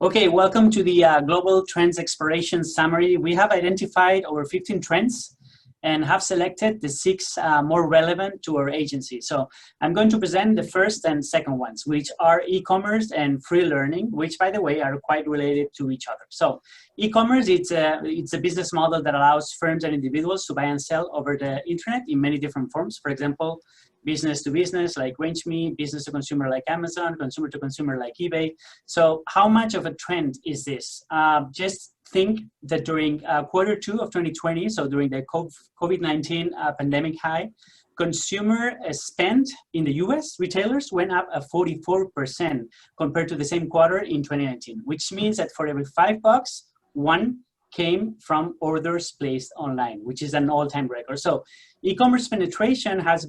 Okay, welcome to the Global Trends Exploration Summary. We have identified over 15 trends and have selected the 6 more relevant to our agency. So I'm going to present the first and second ones, which are e-commerce and free learning, which, by the way, are quite related to each other. So e-commerce, it's a business model that allows firms and individuals to buy and sell over the internet in many different forms. For example, business to business like RangeMe, business to consumer like Amazon, consumer to consumer like eBay. So how much of a trend is this? Just think that during Q2 of 2020, so during the COVID-19 pandemic high, consumer spend in the US retailers went up 44% compared to the same quarter in 2019, which means that for every $5, one came from orders placed online, which is an all-time record. So e-commerce penetration has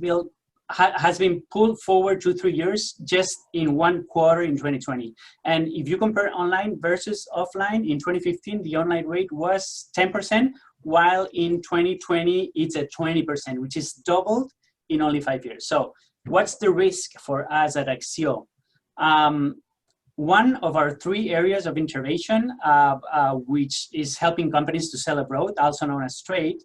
been pulled forward 2-3 years just in one quarter in 2020. And if you compare online versus offline, in 2015, the online rate was 10%, while in 2020, it's at 20%, which is doubled in only 5 years. So what's the risk for us at ACCIO? One of our 3 areas of intervention, which is helping companies to sell abroad, also known as trade,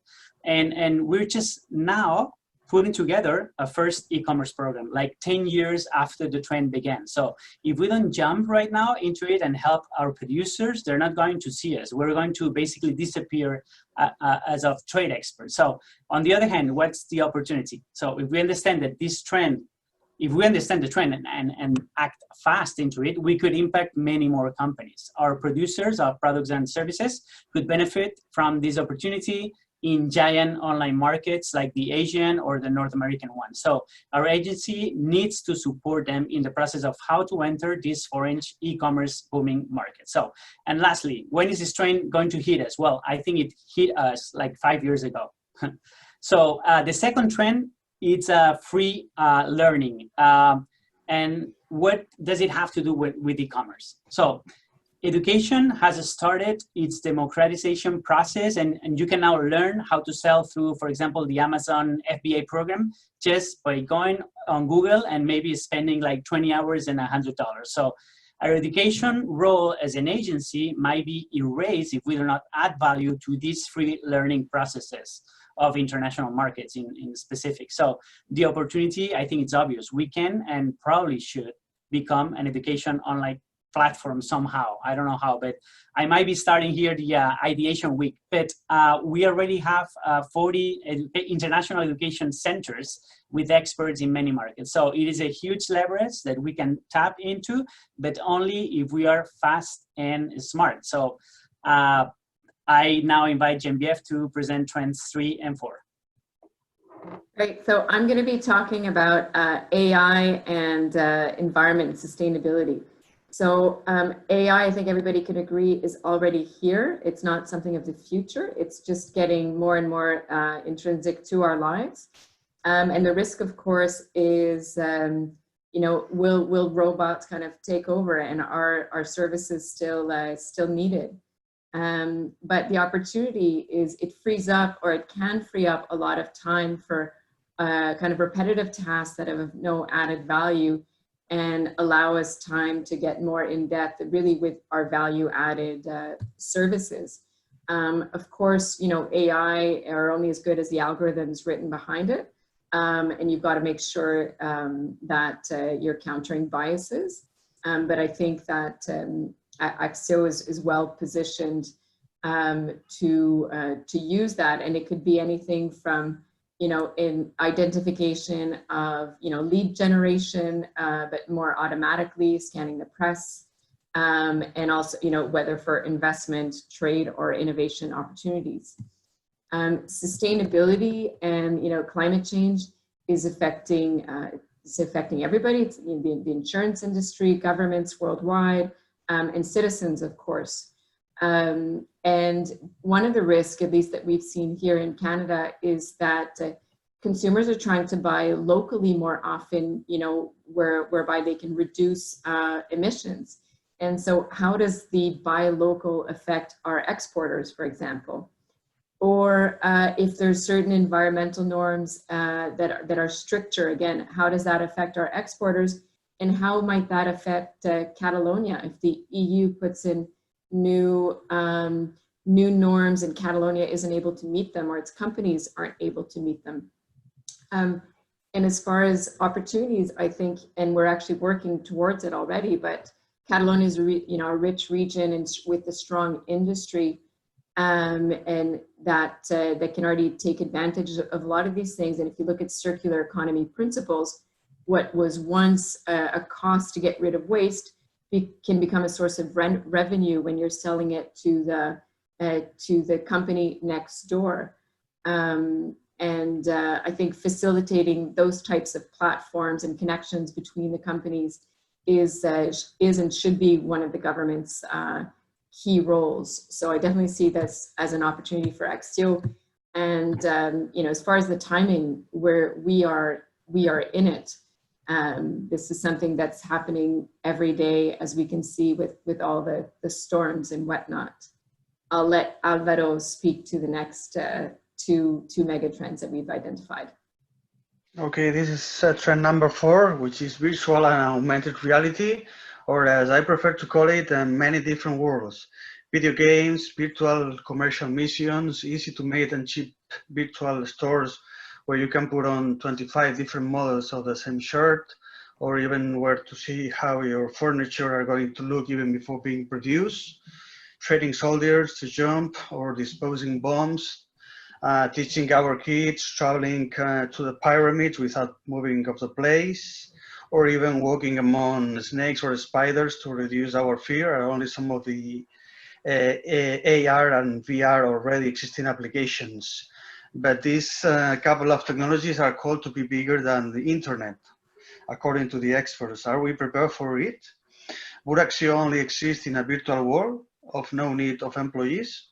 and we're just now putting together a first e-commerce program, like 10 years after the trend began. So if we don't jump right now into it and help our producers, they're not going to see us. We're going to basically disappear as of trade experts. So on the other hand, what's the opportunity? So if we understand that this trend, if we understand the trend and act fast into it, we could impact many more companies. Our producers of products and services could benefit from this opportunity in giant online markets like the Asian or the North American one. So our agency needs to support them in the process of how to enter this foreign e-commerce booming market. So, and lastly, when is this trend going to hit us? Well, I think it hit us like 5 years ago. So the second trend is free learning. And what does it have to do with e-commerce? So education has started its democratization process, and you can now learn how to sell through, for example, the Amazon FBA program just by going on Google and maybe spending like 20 hours and $100. So our education role as an agency might be erased if we do not add value to these free learning processes of international markets in specific. So the opportunity, I think it's obvious. We can and probably should become an education online platform somehow. I don't know how, but I might be starting here the ideation week. But we already have 40 international education centers with experts in many markets. So it is a huge leverage that we can tap into, but only if we are fast and smart. So I now invite Genevieve to present trends 3 and 4. Great. So I'm going to be talking about AI and environment and sustainability. So AI, I think everybody can agree, is already here. It's not something of the future. It's just getting more and more intrinsic to our lives. And the risk, of course, is, will robots kind of take over and our services still needed? But the opportunity is it frees up, or it can free up a lot of time for kind of repetitive tasks that have no added value, and allow us time to get more in depth really with our value added services. Of course, AI are only as good as the algorithms written behind it. And you've got to make sure that you're countering biases. But I think that ACCIO is well positioned to use that. And it could be anything from in identification of, lead generation, but more automatically scanning the press, and also, whether for investment, trade, or innovation opportunities. Sustainability and, climate change is affecting everybody. It's the insurance industry, governments worldwide, and citizens, of course. And one of the risks, at least that we've seen here in Canada, is that consumers are trying to buy locally more often, whereby they can reduce emissions. And so how does the buy local affect our exporters, for example? Or if there's certain environmental norms that are stricter, again, how does that affect our exporters? and how might that affect Catalonia if the EU puts in new norms and Catalonia isn't able to meet them, or its companies aren't able to meet them. And as far as opportunities, I think, and we're actually working towards it already, but Catalonia is a rich region and with a strong industry, and that can already take advantage of a lot of these things. And if you look at circular economy principles, what was once a cost to get rid of waste can become a source of revenue when you're selling it to the company next door. I think facilitating those types of platforms and connections between the companies is and should be one of the government's key roles. So I definitely see this as an opportunity for ACCIO. And as far as the timing, where we are in it. This is something that's happening every day, as we can see with all the storms and whatnot. I'll let Alvaro speak to the next two megatrends that we've identified. Okay, this is trend number 4, which is virtual and augmented reality, or as I prefer to call it, many different worlds. Video games, virtual commercial missions, easy to make and cheap virtual stores where you can put on 25 different models of the same shirt, or even where to see how your furniture are going to look even before being produced, training soldiers to jump or disposing bombs, teaching our kids, traveling to the pyramids without moving off the place, or even walking among snakes or spiders to reduce our fear are only some of the AR and VR already existing applications. But these couple of technologies are called to be bigger than the internet, according to the experts. Are we prepared for it? Would ACCIO only exist in a virtual world of no need of employees?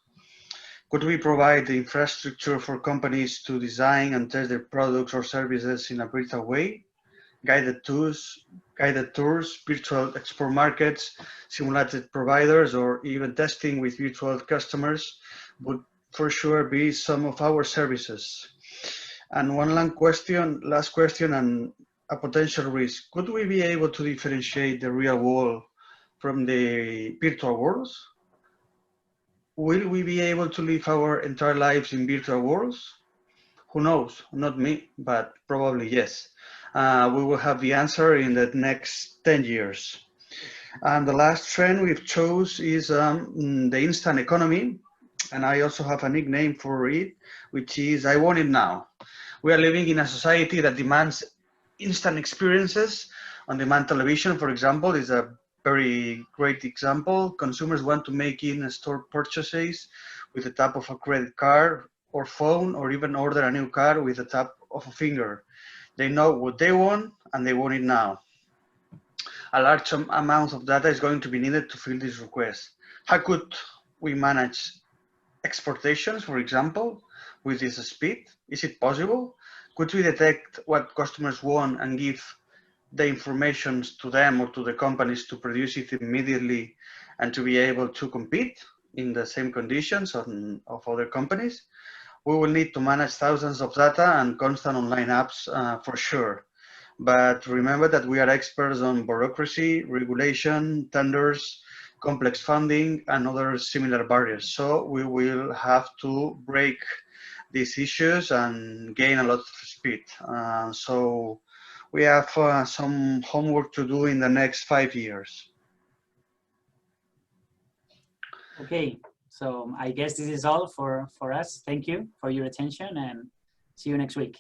Could we provide the infrastructure for companies to design and test their products or services in a virtual way? Guided tours, virtual export markets, simulated providers, or even testing with virtual customers would for sure be some of our services. And one last question and a potential risk. Could we be able to differentiate the real world from the virtual worlds? Will we be able to live our entire lives in virtual worlds? Who knows? Not me, but probably yes. We will have the answer in the next 10 years. And the last trend we've chose is the instant economy. And I also have a nickname for it, which is I want it now. We are living in a society that demands instant experiences. On-demand television, for example, is a very great example. Consumers want to make in-store purchases with the tap of a credit card or phone, or even order a new car with the tap of a finger. They know what they want and they want it now. A large amount of data is going to be needed to fill this request. How could we manage exportations, for example, with this speed? Is it possible? Could we detect what customers want and give the information to them or to the companies to produce it immediately and to be able to compete in the same conditions of other companies? We will need to manage thousands of data and constant online apps for sure. But remember that we are experts on bureaucracy, regulation, tenders, complex funding, and other similar barriers. So we will have to break these issues and gain a lot of speed. So we have some homework to do in the next 5 years. Okay, so I guess this is all for us. Thank you for your attention and see you next week.